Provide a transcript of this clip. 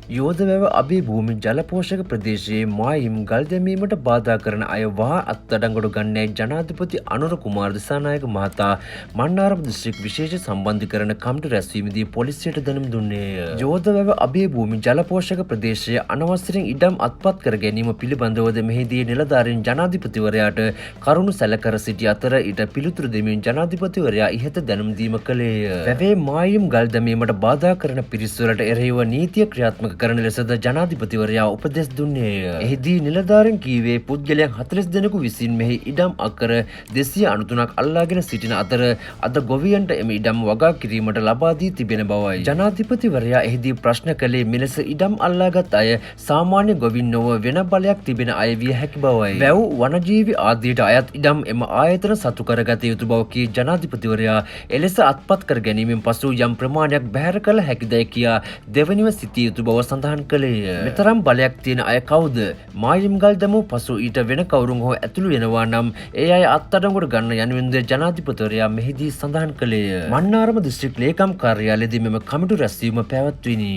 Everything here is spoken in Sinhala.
යෝධවැව අභය භූමි ජල පෝෂක ප්‍රදේශයේ මායිම් ගල් දැමීමට බාධා කරන අය වහා අත්අඩංගුවට ගන්නේ ජනාධිපති අනුර කුමාර දිසානායක මහතා මන්නාරම් දිස්ත්‍රික් විශේෂ සම්බන්ධීකරණ කමිටු රැස්වීමේදී පොලිසියට දැනුම් දුන්නේය. යෝධවැව අභය භූමි ජල පෝෂක ප්‍රදේශයේ අනවසරයෙන් ඉඩම් අත්පත් කර ගැනීම පිළිබඳවද මෙහිදී නිලධාරීන් ජනාධිපතිවරයාට කරුණු සැලකර සිටි අතර ඊට පිළිතුරු දෙමින් ජනාධිපතිවරයා ඉහත දැනුම් දීම කළේය. වැවේ මායිම් ගල් දැමීමට බාධා කරන පිරිස්වලට එරෙහිව නීතිය ක්‍රියාත්මක කරන ලෙසද ජනාධිපතිවරයා උපදෙස් දුන්නේය. එහිදී නිලධාරීන් කීවේ පුද්ගලයන් 40 දෙනෙකු විසින් මෙහි ඉඩම් අක්කර 293ක් අල්ලාගෙන සිටින අතර අද ගොවියන්ට එම ඉඩම් වගා කිරීමට ලබා දී තිබෙන බවයි. ජනාධිපතිවරයා එහිදී ප්‍රශ්න කළේ මෙලෙස ඉඩම් අල්ලාගත් අය සාමාන්‍ය ගොවින් නොව වෙන බලයක් තිබෙන අය විය හැකි බවයි. වැව් වනජීවි ආදියට අයත් ඉඩම් එම ආයතන සතු කරගත යුතු බව කී ජනාධිපතිවරයා එලෙස අත්පත් කර ගැනීමෙන් පසු යම් ප්‍රමාණයක් බැහැර කළ හැකිදැයි කියා දෙවනිව සිටිය යුතු බව සඳහන් කළේය. මෙතරම් බලයක් තියෙන අය කවුද? මායිම් ගල් දැමූ පසු ඊට වෙන කවුරුන් හෝ ඇතුළු වෙනවා නම් ඒ අය අත්අඩංගුවට ගන්න යනුවෙන්ද ජනාධිපතිවරයා මෙහිදී සඳහන් කළේය. මන්නාරම දිස්ත්‍රික් ලේකම් කාර්යාලයේදී මෙම කමිටු රැස්වීම පැවැත්විණි.